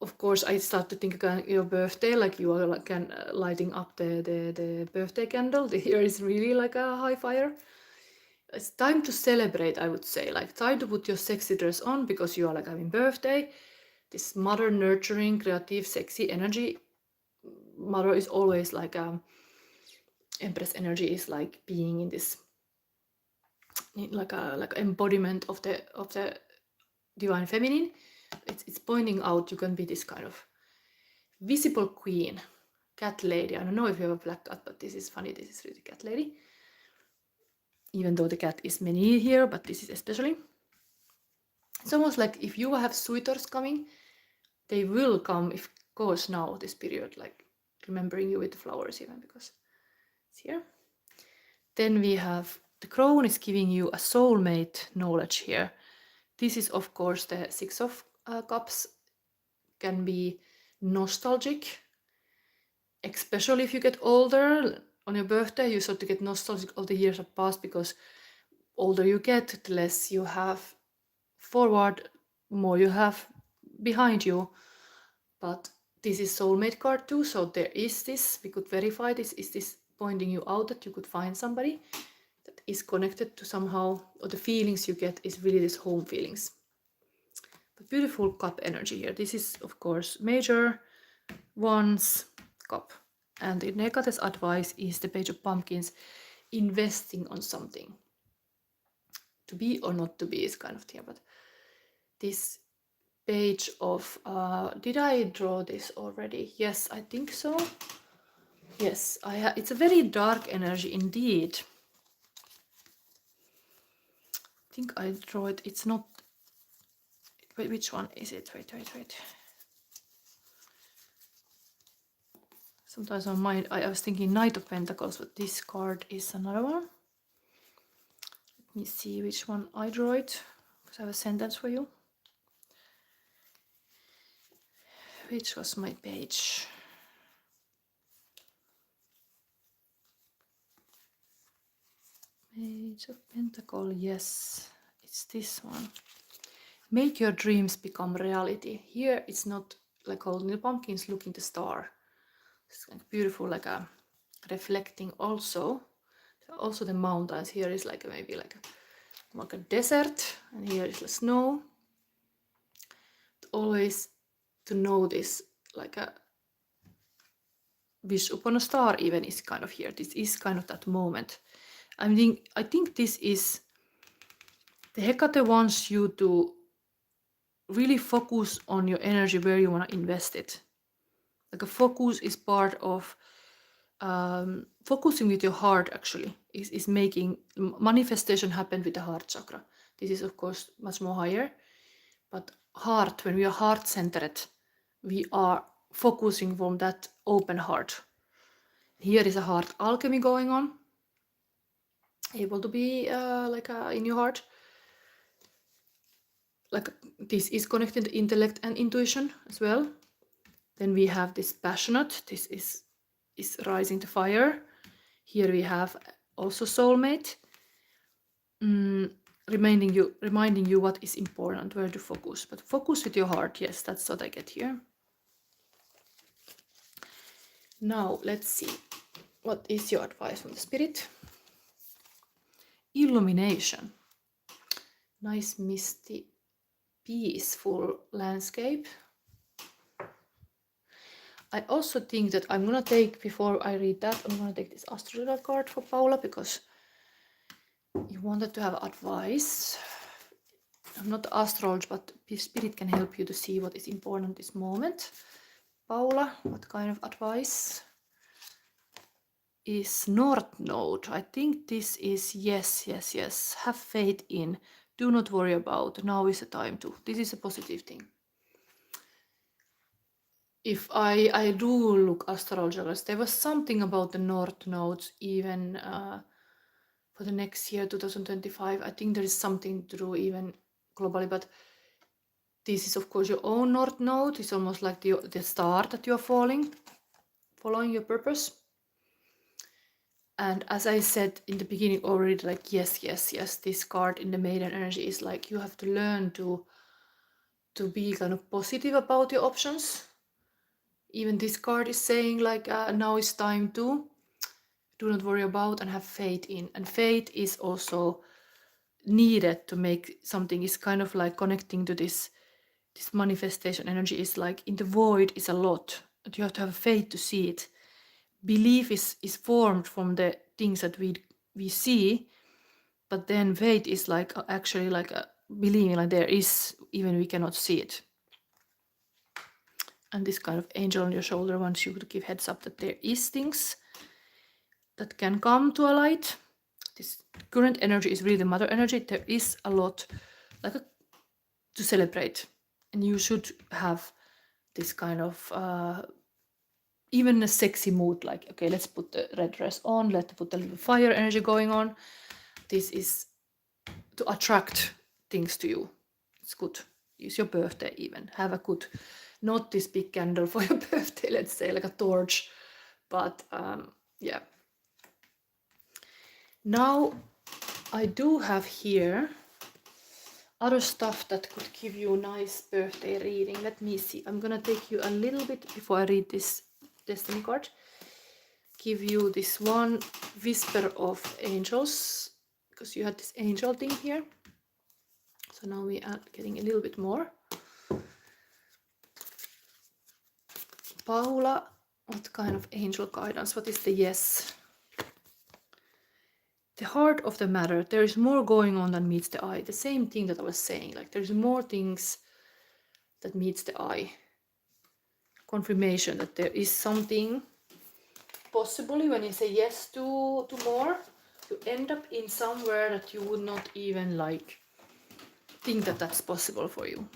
of course, I start to think about your birthday, like you are like lighting up the birthday candle. The hair is really like a high fire. It's time to celebrate, I would say. Like time to put your sexy dress on because you are like having birthday. This mother nurturing, creative, sexy energy. Mother is always like Empress energy is like being in this like embodiment of the divine feminine. It's pointing out you can be this kind of visible queen, cat lady. I don't know if you have a black cat, but this is funny. This is really cat lady. Even though the cat is many here, but this is especially. It's almost like if you have suitors coming, they will come, of course, now, this period, like remembering you with the flowers even, because it's here. Then we have the crown is giving you a soulmate knowledge here. This is, of course, the Six of Cups. Can be nostalgic, especially if you get older. On your birthday, you start to get nostalgic. All the years have passed, because older you get, the less you have forward, more you have behind you. But this is soulmate card too, so there is this, we could verify this, is this pointing you out that you could find somebody that is connected to somehow, or the feelings you get is really this home feelings. But beautiful cup energy here. This is, of course, major wands cup. And the negative advice is the Page of Pumpkins, investing on something. To be or not to be is kind of here, but this Page of, did I draw this already? Yes, I think so. Yes, it's a very dark energy indeed. I think I draw it, it's not, wait, which one is it? Wait. Sometimes on mind, I was thinking Knight of Pentacles, but this card is another one. Let me see which one I draw it, because I have a sentence for you. Which was my page? Page of Pentacles, yes, it's this one. Make your dreams become reality. Here it's not like holding the pumpkins, looking the star. It's kind of beautiful, like a reflecting also. Also the mountains. Here is like maybe like a desert, and here is the snow. Always to know this, like a wish upon a star even is kind of here. This is kind of that moment. I think this is, the Hecate wants you to really focus on your energy where you want to invest it. Like a focus is part of focusing with your heart, actually, is making manifestation happen with the heart chakra. This is, of course, much more higher, but heart, when we are heart centered, we are focusing from that open heart. Here is a heart alchemy going on, able to be in your heart. Like this is connected to intellect and intuition as well. Then we have this passionate. This is rising to fire. Here we have also soulmate, reminding you what is important, where to focus. But focus with your heart. Yes, that's what I get here. Now let's see. What is your advice from the spirit? Illumination. Nice, misty, peaceful landscape. I also think that I'm gonna take, before I read that, I'm gonna take this astrological card for Paula, because you wanted to have advice. I'm not astrologer, but spirit can help you to see what is important at this moment. Paula, what kind of advice? Is North Node. I think this is yes. Have faith in. Do not worry about. Now is the time to. This is a positive thing. If I do look astrological, there was something about the North Nodes even for the next year, 2025. I think there is something to do even globally, but this is of course your own North Node. It's almost like the star that you are following your purpose. And as I said in the beginning already, like yes, this card in the maiden energy is like you have to learn to be kind of positive about your options. Even this card is saying like now is time to do not worry about and have faith in. And faith is also needed to make something, is kind of like connecting to this manifestation energy is like in the void is a lot. You have to have faith to see it. Belief is formed from the things that we see, but then faith is like actually like a believing like there is, even we cannot see it. And this kind of angel on your shoulder wants you to give heads up that there is things that can come to a light. This current energy is really the mother energy. There is a lot to celebrate, and you should have this kind of even a sexy mood, like, okay, let's put the red dress on, let's put a little fire energy going on. This is to attract things to you. It's good. Use your birthday even. Have a good, not this big candle for your birthday, let's say, like a torch, but yeah. Now I do have here other stuff that could give you a nice birthday reading. Let me see. I'm gonna take you a little bit before I read this destiny card. Give you this one whisper of angels, because you had this angel thing here. So now we are getting a little bit more. Paula, what kind of angel guidance? What is the yes? The heart of the matter. There is more going on than meets the eye. The same thing that I was saying. Like, there's more things that meets the eye. Confirmation that there is something. Possibly when you say yes to more, you end up in somewhere that you would not even like think that that's possible for you.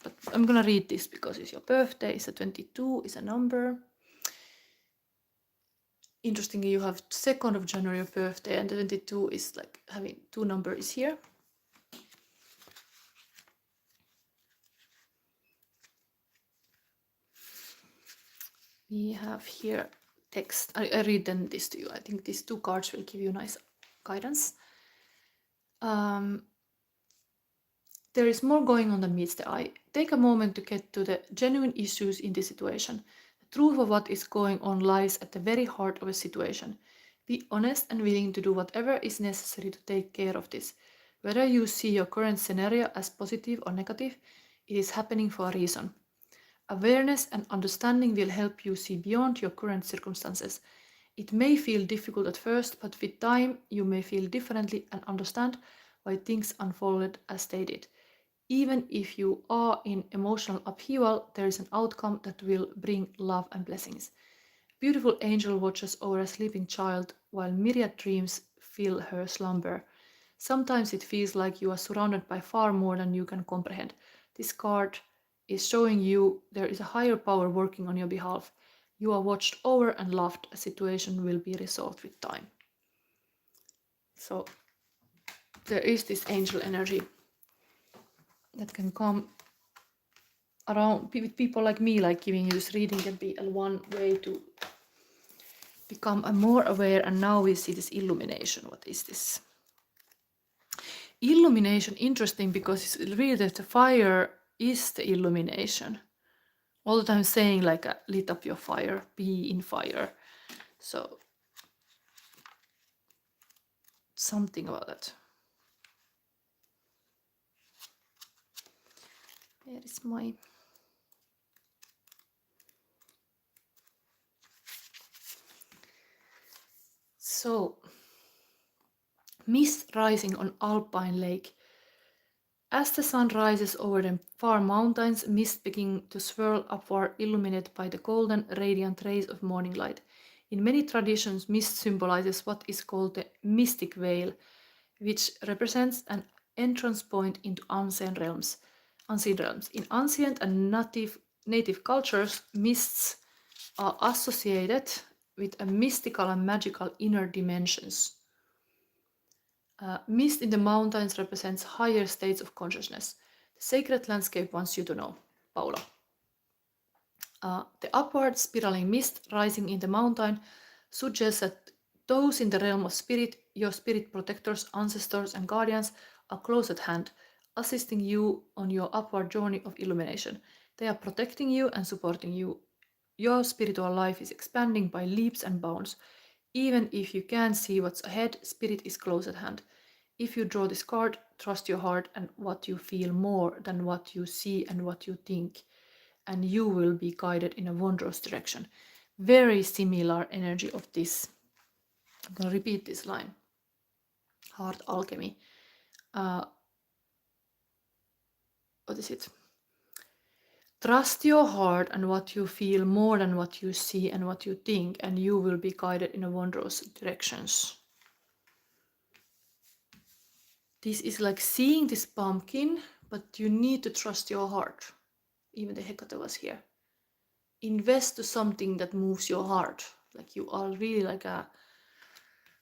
But I'm gonna read this because it's your birthday. It's a 22, is a number. Interestingly, you have 2nd of January your birthday, and the 22 is like having 2 numbers here. We have here text. I read then this to you. I think these 2 cards will give you nice guidance. There is more going on than meets the eye. Take a moment to get to the genuine issues in this situation. The truth of what is going on lies at the very heart of a situation. Be honest and willing to do whatever is necessary to take care of this. Whether you see your current scenario as positive or negative, it is happening for a reason. Awareness and understanding will help you see beyond your current circumstances. It may feel difficult at first, but with time you may feel differently and understand why things unfolded as they did. Even if you are in emotional upheaval, there is an outcome that will bring love and blessings. A beautiful angel watches over a sleeping child while myriad dreams fill her slumber. Sometimes it feels like you are surrounded by far more than you can comprehend. This card is showing you there is a higher power working on your behalf. You are watched over and loved. A situation will be resolved with time. So there is this angel energy that can come around with people like me, like giving you this reading can be one way to become more aware. And now we see this illumination. What is this? Illumination, interesting, because it's really that the fire is the illumination. All the time saying like lit up your fire, be in fire. So something about that. Where is my... So, mist rising on Alpine Lake. As the sun rises over the far mountains, mist beginning to swirl upward, illuminated by the golden, radiant rays of morning light. In many traditions, mist symbolizes what is called the mystic veil, which represents an entrance point into unseen realms. In ancient and native cultures, mists are associated with a mystical and magical inner dimensions. Mist in the mountains represents higher states of consciousness. The sacred landscape wants you to know, Paula. The upward spiraling mist rising in the mountain suggests that those in the realm of spirit, your spirit protectors, ancestors, and guardians, are close at hand, assisting you on your upward journey of illumination. They are protecting you and supporting you. Your spiritual life is expanding by leaps and bounds. Even if you can't see what's ahead, spirit is close at hand. If you draw this card, trust your heart and what you feel more than what you see and what you think, and you will be guided in a wondrous direction. Very similar energy of this. I'm going to repeat this line. Heart alchemy. What is it? Trust your heart and what you feel more than what you see and what you think, and you will be guided in a wondrous directions. This is like seeing this pumpkin, but you need to trust your heart. Even the Hecate was here. Invest to something that moves your heart. Like you are really like a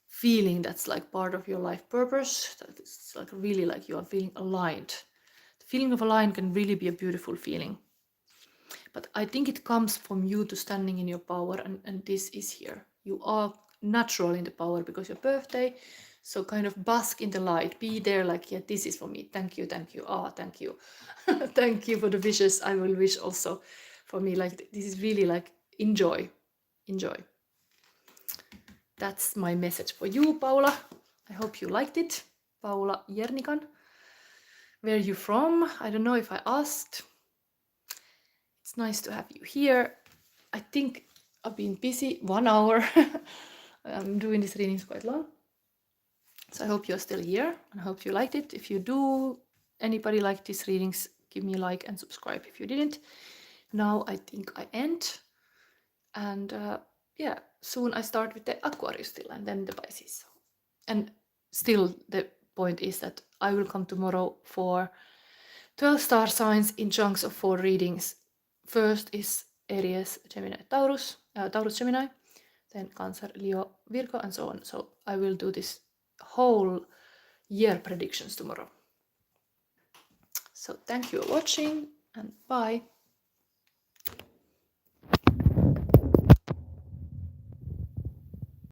feeling that's like part of your life purpose. That it's like really like you are feeling aligned. The feeling of aligned can really be a beautiful feeling. But I think it comes from you to standing in your power, and this is here. You are natural in the power because your birthday. So kind of bask in the light. Be there like, yeah, this is for me. Thank you, thank you. Ah, thank you. Thank you for the wishes. I will wish also for me. Like this is really like enjoy. Enjoy. That's my message for you, Paula. I hope you liked it. Paula Jernikan. Where are you from? I don't know if I asked. It's nice to have you here. I think I've been busy 1 hour. I'm doing these readings quite long. So I hope you're still here and I hope you liked it. If you do, anybody like these readings, give me a like and subscribe if you didn't. Now I think I end. And yeah, soon I start with the Aquarius still and then the Pisces. And still the point is that I will come tomorrow for 12 star signs in chunks of 4 readings. First is Aries, Gemini, Taurus, Taurus, Gemini, then Cancer, Leo, Virgo, and so on. So I will do this whole year predictions tomorrow. So thank you for watching and bye.